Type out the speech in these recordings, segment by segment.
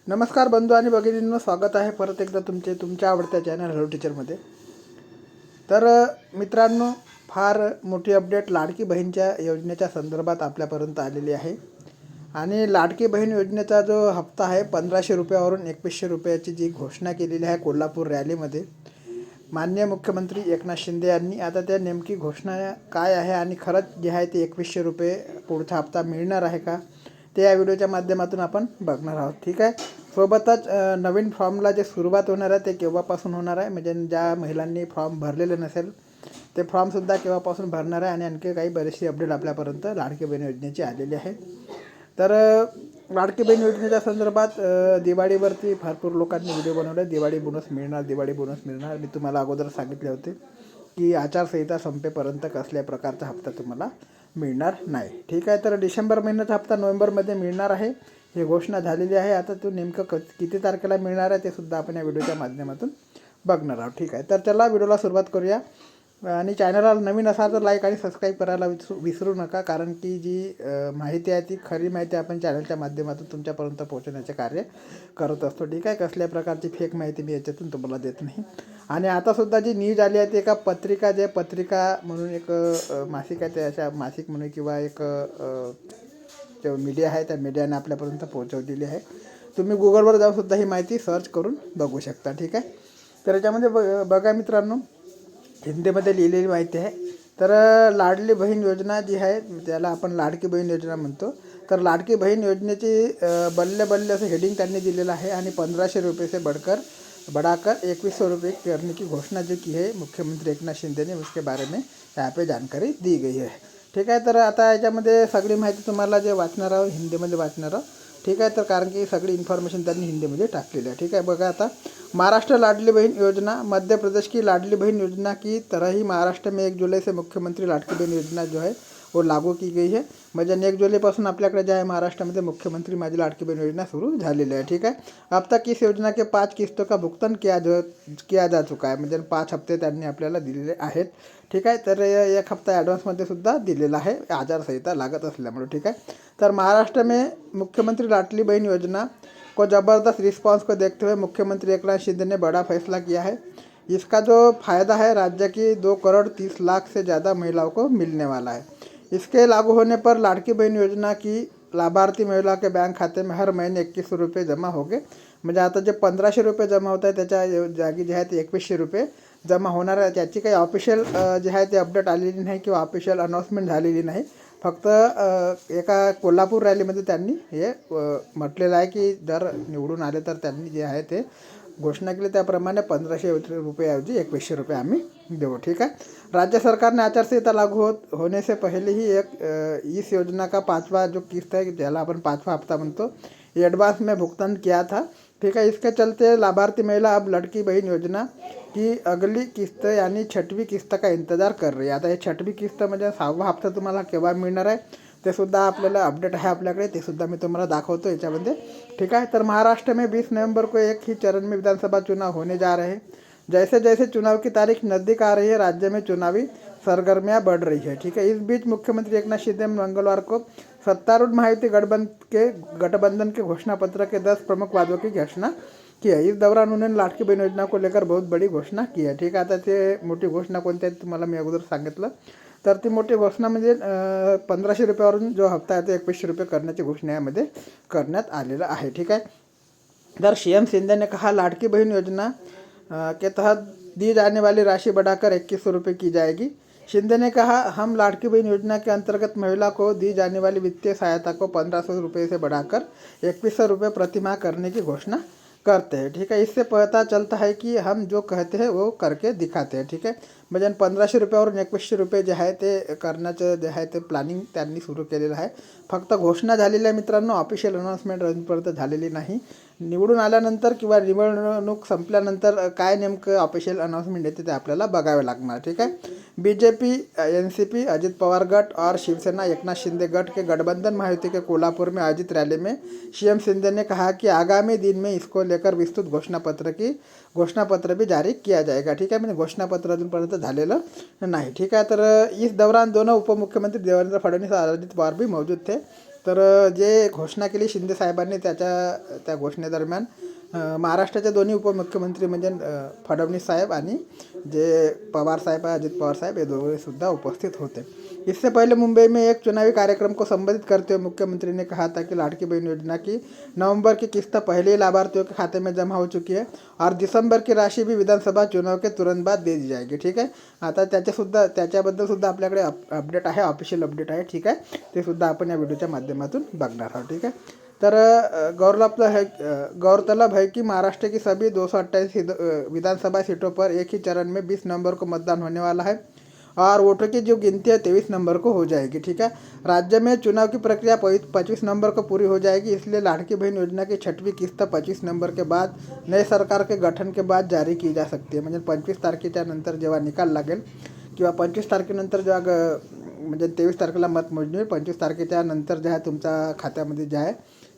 नमस्कार बंधू आणि भगिनींनो, स्वागत आहे परत एकदा तुमच्या आवडत्या चॅनल हॅलो टीचरमध्ये. तर मित्रांनो, फार मोठी अपडेट लाडकी बहीणच्या योजनेच्या संदर्भात आपल्यापर्यंत आलेली आहे. आणि लाडकी बहीण योजनेचा जो हप्ता आहे 1500 रुपयावरून 2100 रुपयाची जी घोषणा केलेली आहे कोल्हापूर रॅलीमध्ये माननीय मुख्यमंत्री एकनाथ शिंदे यांनी. आता त्या नेमकी घोषणा काय आहे आणि खरंच जे आहे ते 2100 रुपये पुढचा हप्ता मिळणार आहे का, ते या व्हिडिओच्या माध्यमातून आपण बघणार आहोत. ठीक आहे. सोबतच नवीन फॉर्मला जे सुरुवात होणार आहे ते केव्हापासून होणार आहे, म्हणजे ज्या महिलांनी फॉर्म भरलेले नसेल ते फॉर्मसुद्धा केव्हापासून भरणार आहे, आणि आणखी काही बरीचशी अपडेट आपल्यापर्यंत लाडकी बहीण योजनेची आलेली आहे. तर लाडकी बहीण योजनेच्या संदर्भात दिवाळीवरती भरपूर लोकांनी व्हिडिओ बनवले. दिवाळी बोनस मिळणार, दिवाळी बोनस मिळणार. मी तुम्हाला अगोदर सांगितले होते की आचारसंहिता संपेपर्यंत कसल्या प्रकारचा हप्ता तुम्हाला मिळणार नाही. ठीक आहे. तर डिसेंबर महिन्याचा हप्ता नोव्हेंबरमध्ये मिळणार आहे, ही घोषणा झालेली आहे. आता तो नेमकं किती तारखेला मिळणार आहे ते सुद्धा आपण या व्हिडिओच्या माध्यमातून बघणार आहोत. ठीक आहे. तर चला व्हिडिओला सुरुवात करूया. आणि चॅनलला नवीन असाल तर लाईक आणि सबस्क्राईब करायला विसरू नका, कारण की जी माहिती आहे ती खरी माहिती आपण चॅनलच्या माध्यमातून तुमच्यापर्यंत पोहोचवण्याचे कार्य करत असतो. ठीक आहे. कसल्या प्रकारची फेक माहिती मी याच्यातून तुम्हाला देत नाही. आणि आतासुद्धा जी न्यूज आली आहे ती एका पत्रिका म्हणून एक मासिक आहे, त्याच्या मासिक म्हणून किंवा एक जो मीडिया आहे त्या मीडियाने आपल्यापर्यंत पोहोचवलेली आहे. तुम्ही गुगलवर जाऊन सुद्धा ही माहिती सर्च करून बघू शकता. ठीक आहे. तर याच्यामध्ये बघा मित्रांनो, हिंदीमध्ये लिहिलेली माहिती आहे. तर लाडली बहीण योजना जी आहे त्याला आपण लाडकी बहीण योजना म्हणतो. तर लाडकी बहीण योजनेची बल्ले बल्ले असं हेडिंग त्यांनी दिलेलं आहे. आणि 1500 रुपये से बढ़ाकर 2100 रुपये करने की घोषणा जो की है मुख्यमंत्री एकनाथ शिंदे ने, उसके बारे में यहाँ पे जानकारी दी गई है. ठीक आहे. तर आता याच्यामध्ये सगळी माहिती तुम्हाला जे वाचणार आहोत हिंदीमध्ये वाचणार आहोत. ठीक आहे. तर कारण की सगळी इन्फॉर्मेशन त्यांनी हिंदीमध्ये टाकलेली आहे. ठीक है. बघा आता, महाराष्ट्र लाडली बहन योजना, मध्य प्रदेश की लाडली बहन योजना की तरह ही महाराष्ट्र में 1 जुलाई से मुख्यमंत्री लाडकी बहन योजना जो है वो लागू की गई है. म्हणजे 1 जुलैपासून आपल्याकडे जे आहे महाराष्ट्रामध्ये मुख्यमंत्री माझी लाडकी बहन योजना सुरू झालेली आहे. ठीक आहे. अब तक इस योजना के 5 किस्तों का भुगतान किया जा चुका है. म्हणजे 5 हप्ते त्यांनी आपल्याला दिलेले आहेत. ठीक आहे. तर 1 हप्ता ॲडव्हान्समध्ये सुद्धा दिलेला आहे आचारसंहिता लागत असल्यामुळे. ठीक आहे. तर महाराष्ट्र में मुख्यमंत्री लाडली बहन योजना को ज़बरदस्त रिस्पांस को देखते हुए मुख्यमंत्री एकनाथ शिंदे ने बड़ा फैसला किया है. इसका जो फ़ायदा है राज्य की 2 करोड़ 30 लाख से ज़्यादा महिलाओं को मिलने वाला है. इसके लागू होने पर लाडकी बहन योजना की लाभार्थी महिला के बैंक खाते में हर महीने 2100 रुपये जमा होंगे. म्हणजे आता जे 1500 रुपये जमा होत आहे त्याच्या जागी जे आहे ते 2100 रुपये जमा होणार आहे. त्याची काही ऑफिशियल जे आहे ते अपडेट आलेली नाही किंवा ऑफिशियल अनाऊन्समेंट झालेली नाही. फक्त एका कोल्हापूर रॅलीमध्ये त्यांनी हे म्हटलेलं आहे की जर निवडून आले तर त्यांनी जे आहे ते घोषणा केली त्याप्रमाणे 1500 रुपयाऐवजी 2100 रुपये आम्ही देऊ. ठीक आहे. राज्य सरकार ने आचारसंहिता लागू होने से पहले ही इस योजना का 5वां जो किस्त है, ज्याला अपन 5वां हफ्ता म्हणतो, एडवांस में भुगतान किया था. ठीक है. इसके चलते लाभार्थी महिला अब लड़की बहन योजना की अगली किस्त यानी 6वीं किस्त का इंतजार कर रही है. आता हे 6वीं किस्त म्हणजे 6वा हप्ता तुम्हाला केव्हा मिळणार आहे ते सुद्धा आपल्याला अपडेट आहे आपल्याकडे, ते सुद्धा मी तुम्हाला दाखवतो याच्यामध्ये. ठीक आहे. तर महाराष्ट्र में 20 नवंबर को एक ही चरण में विधानसभा चुनाव होने जा रहे हैं. जैसे जैसे चुनाव की तारीख नज़दीक आ रही है राज्य में चुनावी सरगर्मियाँ बढ़ रही है. ठीक है. इस बीच मुख्यमंत्री एकनाथ शिंदे ने मंगलवार को सत्तारूढ़ महायुति गठबंधन के घोषणा पत्र के 10 प्रमुख वादों की घोषणा की है. इस दौरान उन्होंने लाडकी बहन योजना को लेकर बहुत बड़ी घोषणा की है. ठीक आहे. आता ते मोठी घोषणा कोणती आहे तुम्हाला मी अगोदर सांगितलं. तर ती मोठी घोषणा म्हणजे 1500 रुपयावरून जो हप्ता आहे तो 2100 रुपये करण्याची घोषणा यामध्ये करण्यात आलेलं आहे. ठीक आहे. तर CM शिंदे ने कहा लाडकी बहन योजना के तहत दी जाने वाली राशि बढ़ाकर 2100 रुपये की जाएगी. शिंदे ने कहा, हम लाडकी बहन योजना के अंतर्गत महिला को दी जाने वाली वित्तीय सहायता को 1500 रुपये से बढ़ाकर 2100 रुपये प्रतिमाह करने की घोषणा करते हैं. ठीक है. इससे पता चलता है कि हम जो कहते हैं वो करके दिखाते हैं. ठीक आहे. म्हणजे 1500 रुपयावरून 2100 रुपये जे आहे ते करण्याचं जे आहे ते प्लॅनिंग त्यांनी सुरू केलेलं आहे. फक्त घोषणा झालेली आहे मित्रांनो, ऑफिशियल अनाऊन्समेंट अजूनपर्यंत झालेली नाही. निवडून आल्यानंतर किंवा निवडणूक संपल्यानंतर काय नेमकं ऑफिशियल अनाउंसमेंट येते ते आपल्याला बघावे लागणार. ठीक है. बीजेपी, एनसीपी, अजित पवार गट और शिवसेना एकनाथ शिंदे गट के गठबंधन महायुति के कोल्हापुर में आयोजित रैली में CM शिंदे ने कहा कि आगामी दिन में इसको लेकर विस्तृत घोषणापत्र भी जारी किया जाएगा. ठीक है. म्हणजे घोषणापत्र अजूनपर्यंत झालेलं नाही. ठीक आहे. तर इस दौरान दोनों उपमुख्यमंत्री देवेंद्र फडणवीस और अजित पवार भी मौजूद थे. तर जे घोषणा केली शिंदे साहेबांनी त्या घोषणेदरम्यान महाराष्ट्राचे दोन्ही उपमुख्यमंत्री म्हणजे फडणवीस साहेब आणि जे पवार साहब अजित पवार साहब ये दोनों सुद्धा उपस्थित होते। इससे पहले मुंबई में एक चुनावी कार्यक्रम को संबोधित करते हुए मुख्यमंत्री ने कहा था कि लाड़की बहन योजना की नवंबर की किस्त पहले ही लाभार्थियों के खाते में जमा हो चुकी है और दिसंबर की राशि भी विधानसभा चुनाव के तुरंत बाद दे दी जाएगी। ठीक आहे, आता त्याच्याबद्दल सुद्धा आपल्याकडे अपडेट आहे, ऑफिशियल अपडेट आहे। ठीक आहे, ते सुद्धा आपण या व्हिडिओच्या माध्यमातून बघणार आहोत। ठीक आहे, तर गौरतलब है कि महाराष्ट्र की सभी 228 विधानसभा सीटों पर एक ही चरण में 20 नवंबर को मतदान होने वाला है और वोटों की जो गिनती है 23 नवंबर को हो जाएगी। ठीक है, राज्य में चुनाव की प्रक्रिया 25 नवंबर को पूरी हो जाएगी, इसलिए लाड़की बहन योजना की 6वीं किस्त 25 नवंबर के बाद नए सरकार के गठन के बाद जारी की जा सकती है। म्हणजे 25 तारखेच्या नंतर जेव्हा निकाल लागेल किंवा 25 तारखेनंतर जेव्हा म्हणजे 23 तारखेला मतमोजणी, 25 तारखेच्या नंतर जे आहे तुमच्या खात्यामध्ये जे आहे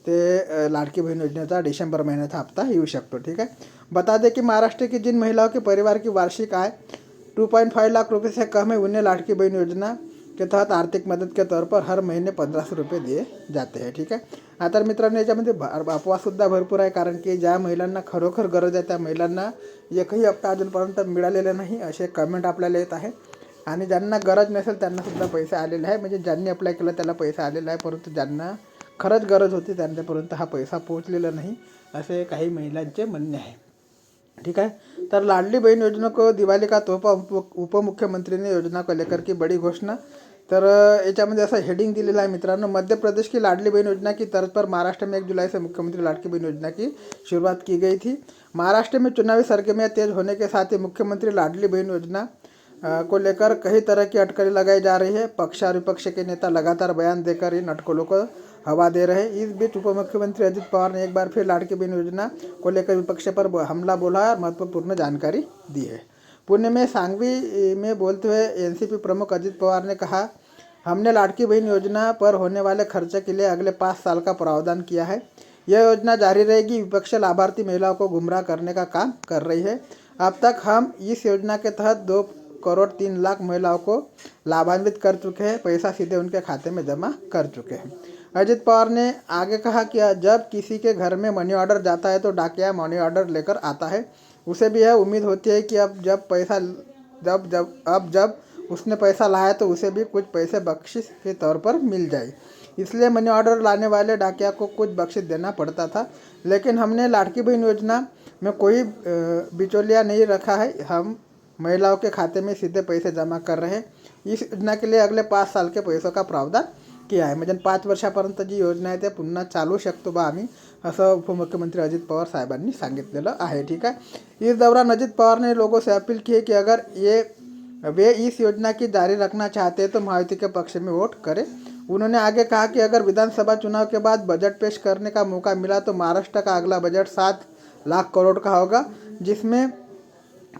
ते लाड़की बहन योजनेचा डिसेंबर महीने का हफ्ता येऊ शकतो। ठीक है, बता दें कि महाराष्ट्र की जिन महिलाओं के परिवार की वार्षिक आय 2.5 लाख रुपए से कम है उन्हें लाड़की बहन योजना के तहत आर्थिक मदद के तौर पर हर महीने 1500 रुपये दिए जाते हैं। ठीक आहे, आता मित्रांनो याच्यामध्ये अपवादसुद्धा भरपूर आहे, कारण की ज्या महिलांना खरोखर गरज आहे त्या महिलांना एकही हप्ता अजूनपर्यंत मिळालेला नाही असे कमेंट आपल्याला येत आहे। आणि ज्यांना गरज नसेल त्यांनासुद्धा पैसे आलेले आहे, म्हणजे ज्यांनी अप्लाय केलं त्याला पैसा आलेला आहे, परंतु ज्यांना खरंच गरज होती त्यांच्यापर्यंत हा पैसा पोहोचलेला नाही असे काही महिलांचे म्हणणे आहे। ठीक है, तर लाडली बहन योजना को दिवाली का तोहफा उप मुख्यमंत्री ने योजना को लेकर की बड़ी घोषणा। तर याच्यामध्ये असं हेडिंग दिलेलं आहे मित्रांनो, मध्य प्रदेश की लाडली बहन योजना की तर्ज पर महाराष्ट्र में 1 जुलाई से मुख्यमंत्री लाडकी बहन योजना की शुरुआत की गई थी। महाराष्ट्र में चुनावी सरगर्मियाँ तेज होने के साथ ही मुख्यमंत्री लाडली बहन योजना को लेकर कई तरह की अटकलें लगाई जा रही है। पक्ष और विपक्ष के नेता लगातार बयान देकर इन अटकलों को हवा दे रहे। इस बीच उप मुख्यमंत्री अजित पवार ने एक बार फिर लाड़की बहन योजना को लेकर विपक्ष पर हमला बोला और महत्वपूर्ण जानकारी दी है। पुणे में सांगवी में बोलते हुए एनसीपी प्रमुख अजित पवार ने कहा, हमने लाड़की बहन योजना पर होने वाले खर्चे के लिए अगले 5 साल का प्रावधान किया है। यह योजना जारी रहेगी। विपक्ष लाभार्थी महिलाओं को गुमराह करने का काम कर रही है। अब तक हम इस योजना के तहत 2 करोड़ 3 लाख महिलाओं को लाभान्वित कर चुके हैं, पैसा सीधे उनके खाते में जमा कर चुके हैं। अजित पवार ने आगे कहा कि जब किसी के घर में मनी ऑर्डर जाता है तो डाकिया मनी ऑर्डर लेकर आता है। उसे भी यह उम्मीद होती है कि जब उसने पैसा लाया तो उसे भी कुछ पैसे बख्शिश के तौर पर मिल जाए, इसलिए मनी ऑर्डर लाने वाले डाकिया को कुछ बख्शिश देना पड़ता था। लेकिन हमने लाड़की बहन योजना में कोई बिचौलिया नहीं रखा है, हम महिलाओं के खाते में सीधे पैसे जमा कर रहे हैं। इस योजना के लिए अगले 5 साल के पैसों का प्रावधान किया आहे, म्हणजे 5 वर्षापर्यंत जी योजना आहे ते पुन्हा चालू शकतो बा आम्ही, असं उपमुख्यमंत्री अजित पवार साहेबांनी सांगितलेलं आहे। ठीक है, इस दौरान अजित पवार ने लोगों से अपील की है कि अगर वे इस योजना की जारी रखना चाहते हैं तो मायावती के पक्ष में वोट करें। उन्होंने आगे कहा कि अगर विधानसभा चुनाव के बाद बजट पेश करने का मौका मिला तो महाराष्ट्र का अगला बजट 7 लाख करोड़ का होगा, जिसमें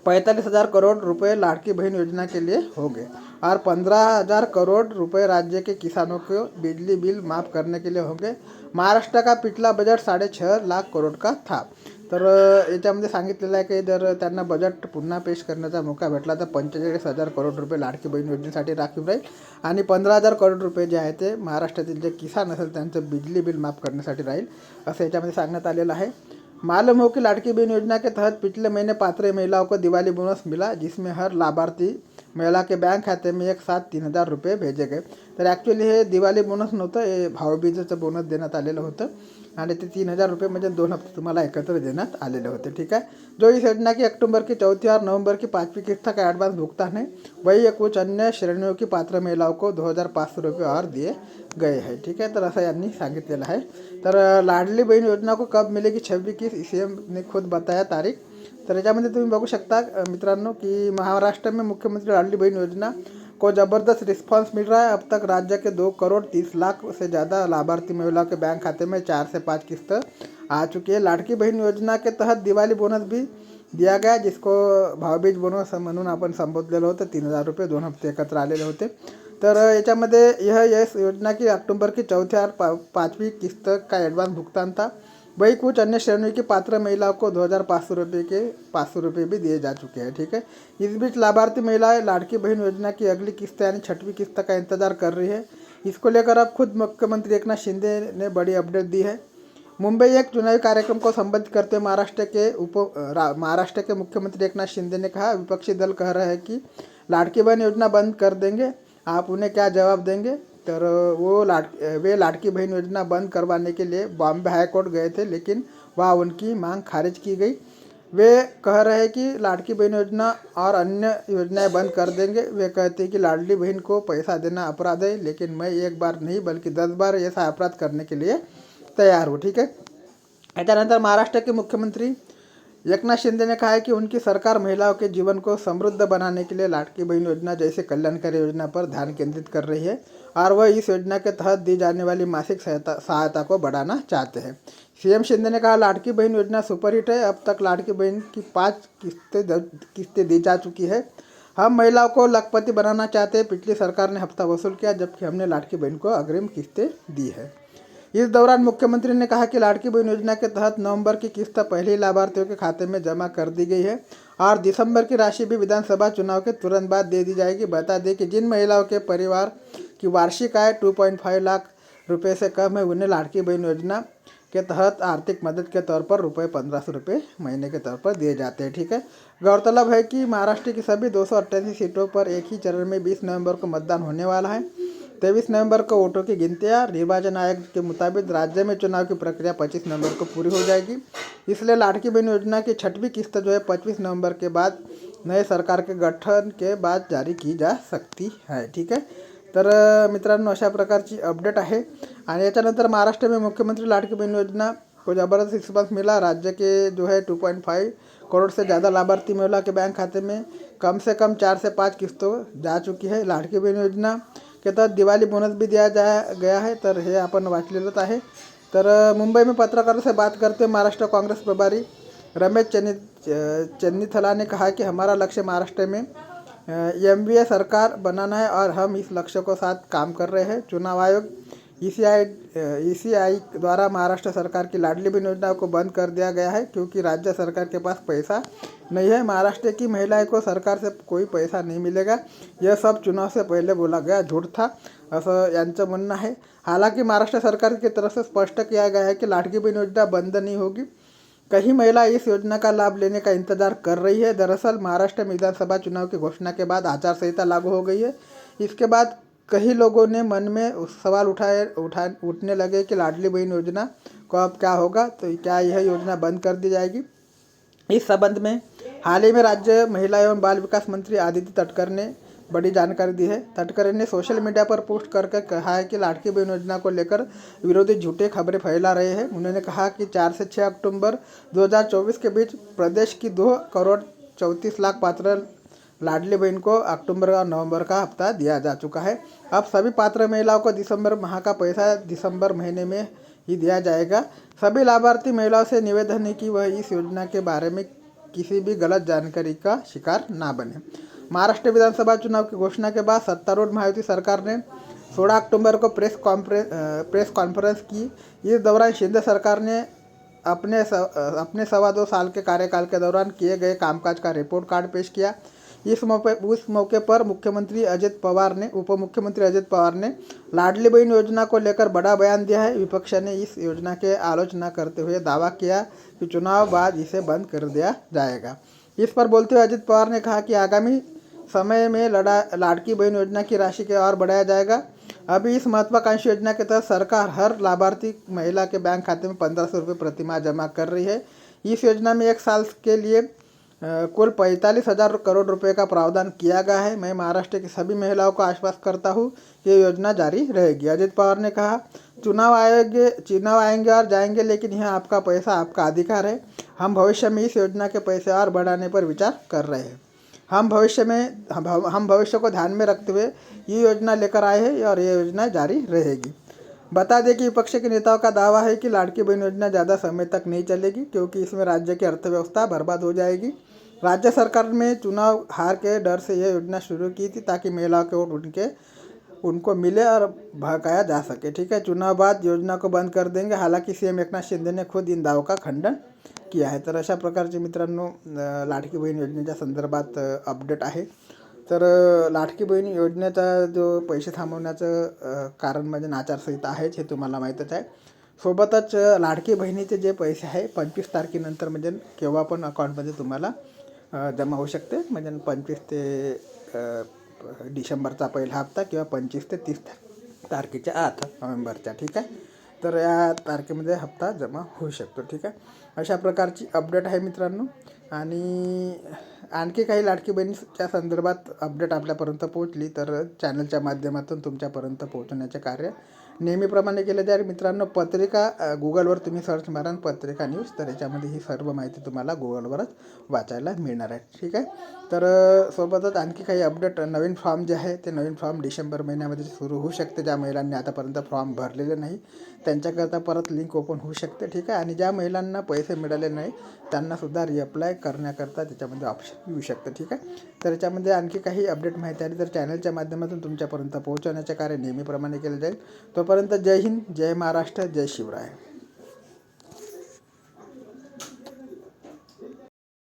45,000 करोड़ रुपए लाड़की बहन योजना के लिए होंगे और 15,000 करोड़ रुपए राज्य के किसानों को बिजली बिल माफ़ करने के लिए होंगे। महाराष्ट्र का पिछला बजट 6.5 लाख करोड़ का था। तर याच्यामध्ये सांगितलेलं आहे की जर त्यांना बजट पुन्हा पेश करण्याचा मौका भेटला तर 45,000 करोड रुपये लाडकी बहीण योजनेसाठी राखीव राहील आणि 15,000 करोड रुपये जे आहे ते महाराष्ट्रातील जे किसान असेल त्यांचं बिजली बिल माफ करण्यासाठी राहील, असं याच्यामध्ये सांगण्यात आलेलं आहे। मालूम हो कि लाड़की बहन योजना के तहत पिछले महीने पात्र महिलाओं को दिवाली बोनस मिला, जिसमें हर लाभार्थी महिला के बैंक खाते में एक साथ 3,000 रुपये भेजे गए। तर ॲक्च्युली हे दिवाळी बोनस नव्हतं, हे भाऊबीजेचं बोनस देण्यात आलेलं होतं आणि ते 3,000 रुपये म्हणजे 2 हफ्ते तुम्हाला एकत्र देण्यात आलेले होते। ठीक है, जो इस योजना की अक्टूबर की चौथी और नवंबर की 5वीं किस्त का एडवांस भुगतान है, वही कुछ अन्य श्रेणियों की पात्र महिलाओं को 2,500 रुपये और दिए गए हैं। ठीक है, तर असं यांनी सांगितलेलं आहे। तर लाडली बहन योजना को कब मिलेगी 26 की सीएम ने खुद बताया तारीख। तर याच्यामध्ये तुम्ही बघू शकता मित्रांनो की महाराष्ट्र में मुख्यमंत्री लाडली बहन योजना को ज़बरदस्त रिस्पांस मिल रहा है। अब तक राज्य के 2 करोड़ 30 लाख से ज़्यादा लाभार्थी महिलाओं के बैंक खाते में 4 से 5 किस्त आ चुकी है। लाड़की बहन योजना के तहत दिवाली बोनस भी दिया गया, जिसको भाऊबीज बोनस म्हणून आपण संबोधलेलं होतं। 3,000 रुपये 2 हफ्ते एकत्र आलेले होते। तर याच्यामध्ये यह योजना की अक्टूबर की चौथी और 5वीं किस्त का एडवांस भुगतान था। वही कुछ अन्य श्रेणियों की पात्र महिलाओं को 2,500 रुपये के 500 रुपये भी दिए जा चुके हैं। ठीक है, इस बीच लाभार्थी महिलाएं लाड़की बहन योजना की अगली किस्त यानी 6वीं किस्त का इंतजार कर रही है। इसको लेकर अब खुद मुख्यमंत्री एकनाथ शिंदे ने बड़ी अपडेट दी है। मुंबई एक चुनावी कार्यक्रम को संबोधित करते हुए महाराष्ट्र के मुख्यमंत्री एकनाथ शिंदे ने कहा, विपक्षी दल कह रहे हैं कि लाड़की बहन योजना बंद कर देंगे, आप उन्हें क्या जवाब देंगे। तो वे लाड़की बहन योजना बंद करवाने के लिए बॉम्बे हाई कोर्ट गए थे, लेकिन वहाँ उनकी मांग खारिज की गई। वे कह रहे हैं कि लाड़की बहन योजना और अन्य योजनाएं बंद कर देंगे। वे कहते हैं कि लाडली बहन को पैसा देना अपराध है, लेकिन मैं एक बार नहीं बल्कि 10 बार ऐसा अपराध करने के लिए तैयार हूँ। ठीक है। त्यानंतर महाराष्ट्र के मुख्यमंत्री एकनाथ शिंदे ने कहा है कि उनकी सरकार महिलाओं के जीवन को समृद्ध बनाने के लिए लाड़की बहन योजना जैसे कल्याणकारी योजना पर ध्यान केंद्रित कर रही है और वह इस योजना के तहत दी जाने वाली मासिक सहायता को बढ़ाना चाहते हैं। सीएम शिंदे ने कहा, लाड़की बहन योजना सुपरहिट है। अब तक लाड़की बहन की 5 किस्तें दी जा चुकी है। हम महिलाओं को लखपति बनाना चाहते हैं। पिछली सरकार ने हफ्ता वसूल किया, जबकि हमने लाड़की बहन को अग्रिम किस्तें दी है। इस दौरान मुख्यमंत्री ने कहा कि लाड़की बहन योजना के तहत नवंबर की किस्त पहले लाभार्थियों के खाते में जमा कर दी गई है और दिसंबर की राशि भी विधानसभा चुनाव के तुरंत बाद दे दी जाएगी। बता दें कि जिन महिलाओं के परिवार की वार्षिक आय 2.5 लाख रुपए से कम है, उन्हें लाड़की बहन योजना के तहत आर्थिक मदद के तौर पर रुपये 1500 रुपये महीने के तौर पर दिए जाते हैं। ठीक है। गौरतलब है कि महाराष्ट्र की सभी 288 सीटों पर एक ही चरण में 20 नवंबर को मतदान होने वाला है। 23 नवंबर को वोटों की गिनती और निर्वाचन आयोग के मुताबिक राज्य में चुनाव की प्रक्रिया 25 नवंबर को पूरी हो जाएगी। इसलिए लाड़की बहन योजना की 6वीं किस्त जो है 25 नवंबर के बाद नए सरकार के गठन के बाद जारी की जा सकती है। ठीक आहे। तर मित्रांनो, अशा प्रकारची अपडेट आहे। आणि याच्यानंतर महाराष्ट्र में मुख्यमंत्री लाड़की बहन योजना को ज़बरदस्त रिस्पॉन्स मिला। राज्य के जो है 2.5 करोड़ से ज़्यादा लाभार्थी महिला के बैंक खाते में कम से कम 4 से 5 किस्तों जा चुकी है। लाड़की बहन योजना के तहत दिवाळी बोनस भी दिया गया है। तर हे आपण वाचलेलंच आहे। तर मुंबई में पत्रकारों से बात करते हुए महाराष्ट्र कांग्रेस प्रभारी रमेश चन्नीथला ने कहा कि हमारा लक्ष्य महाराष्ट्र में एमवीए सरकार बनाना है और हम इस लक्ष्य को साथ काम कर रहे हैं। चुनाव आयोग ईसीआई द्वारा महाराष्ट्र सरकार की लाडली बहन योजना को बंद कर दिया गया है, क्योंकि राज्य सरकार के पास पैसा नहीं है। महाराष्ट्र की महिलाएं को सरकार से कोई पैसा नहीं मिलेगा, यह सब चुनाव से पहले बोला गया झूठ था, असं यांचं म्हणणं आहे। हालांकि महाराष्ट्र सरकार की तरफ से स्पष्ट किया गया है कि लाडली बहन योजना बंद नहीं होगी। कई महिला इस योजना का लाभ लेने का इंतजार कर रही है। दरअसल महाराष्ट्र में विधानसभा चुनाव की घोषणा के बाद आचार संहिता लागू हो गई है। इसके बाद कई लोगों ने मन में सवाल उठने लगे कि लाडली बहन योजना को अब क्या होगा, तो क्या यह योजना बंद कर दी जाएगी। इस संबंध में हाल ही में राज्य महिला एवं बाल विकास मंत्री आदित्य तटकर ने बड़ी जानकारी दी है। तटकर ने सोशल मीडिया पर पोस्ट करके कहा है कि लाड़की बहन योजना को लेकर विरोधी झूठे खबरें फैला रहे हैं। उन्होंने कहा कि 4 से 6 अक्टूबर 2024 के बीच प्रदेश की 2 करोड़ 34 लाख पात्र लाडली बहन को अक्टूबर और नवंबर का हफ्ता दिया जा चुका है। अब सभी पात्र महिलाओं को दिसंबर माह का पैसा दिसंबर महीने में ही दिया जाएगा। सभी लाभार्थी महिलाओं से निवेदन है कि वह इस योजना के बारे में किसी भी गलत जानकारी का शिकार ना बने। महाराष्ट्र विधानसभा चुनाव की घोषणा के बाद सत्तारूढ़ महायुति सरकार ने 16 अक्टूबर को प्रेस कॉन्फ्रेंस की। इस दौरान शिंदे सरकार ने अपने 2.25 साल के कार्यकाल के दौरान किए गए कामकाज का रिपोर्ट कार्ड पेश किया। उस मौके पर उप मुख्यमंत्री अजित पवार ने लाडली बहन योजना को लेकर बड़ा बयान दिया है। विपक्ष ने इस योजना के आलोचना करते हुए दावा किया कि चुनाव बाद इसे बंद कर दिया जाएगा। इस पर बोलते हुए अजित पवार ने कहा कि आगामी समय में लाड़की बहन योजना की राशि के और बढ़ाया जाएगा। अभी इस महत्वाकांक्षी योजना के तहत सरकार हर लाभार्थी महिला के बैंक खाते में 1500 रुपये प्रतिमाह जमा कर रही है। इस योजना में 1 साल के लिए कुल 45,000 करोड़ रुपए का प्रावधान किया गया है। मैं महाराष्ट्र की सभी महिलाओं को आश्वस्त करता हूँ कि ये योजना जारी रहेगी। अजित पवार ने कहा, चुनाव आएंगे और जाएंगे, लेकिन यह आपका पैसा, आपका अधिकार है। हम भविष्य में इस योजना के पैसे और बढ़ाने पर विचार कर रहे हैं। हम भविष्य को ध्यान में रखते हुए ये योजना लेकर आए हैं और ये योजना जारी रहेगी। बता दें कि विपक्ष के नेताओं का दावा है कि लाड़की बहन योजना ज़्यादा समय तक नहीं चलेगी, क्योंकि इसमें राज्य की अर्थव्यवस्था बर्बाद हो जाएगी। राज्य सरकार में चुनाव हार के डर से यह योजना शुरू की थी, ताकि महिलाओं के वोट उनको मिले और भड़काया जा सके। ठीक है। चुनाव बाद योजना को बंद कर देंगे। हालांकि सीएम एकनाथ शिंदे ने खुद इन दावों का खंडन किया आहे। तर अशा प्रकारचे मित्रांनो लाडकी बहीण योजनेच्या संदर्भात अपडेट आहे। तर लाडकी बहीण योजनेचा जो पैसे थांबवण्याचं कारण म्हणजे आचारसंहिता आहेच हे तुम्हाला माहीतच आहे. सोबतच लाडकी बहिणीचे जे पैसे आहे 25 तारखेनंतर म्हणजे केव्हा पण अकाउंटमध्ये तुम्हाला जमा होऊ शकते. म्हणजे 25 ते डिसेंबरचा पहिला हप्ता किंवा 25 ते 30 तारखेच्या आत नोव्हेंबरच्या, ठीक आहे. तर या तारखेमध्ये हप्ता जमा होऊ शकतो, ठीक आहे. अशा प्रकारची अपडेट आहे मित्रांनो. आणि आणखी काही लाडकी बहिणीच्या संदर्भात अपडेट आपल्यापर्यंत पोहोचली तर चॅनलच्या माध्यमातून तुमच्यापर्यंत पोहोचवण्याचे कार्य नेहमीप्रमाणे केलं जाईल मित्रांनो. पत्रिका गुगलवर तुम्ही सर्च मारा पत्रिका न्यूज, तर याच्यामध्ये ही सर्व माहिती तुम्हाला गुगलवरच वाचायला मिळणार आहे, ठीक आहे. तर सोबतच आणखी काही अपडेट, नवीन फॉर्म जे आहे ते नवीन फॉर्म डिसेंबर महिन्यामध्ये सुरू होऊ शकते. ज्या महिलांनी आतापर्यंत फॉर्म भरलेले नाही त्यांच्याकरता परत लिंक ओपन होऊ शकते, ठीक आहे. आणि ज्या महिलांना पैसे मिळाले नाही त्यांनासुद्धा रिअप्लाय करण्याकरता त्याच्यामध्ये ऑप्शन येऊ शकतं, ठीक आहे. तर याच्यामध्ये आणखी काही अपडेट माहिती आली तर चॅनलच्या माध्यमातून तुमच्यापर्यंत पोहोचवण्याचे कार्य नेहमीप्रमाणे केले जाईल. तोपर्यंत जय हिंद, जय महाराष्ट्र, जय शिवराय.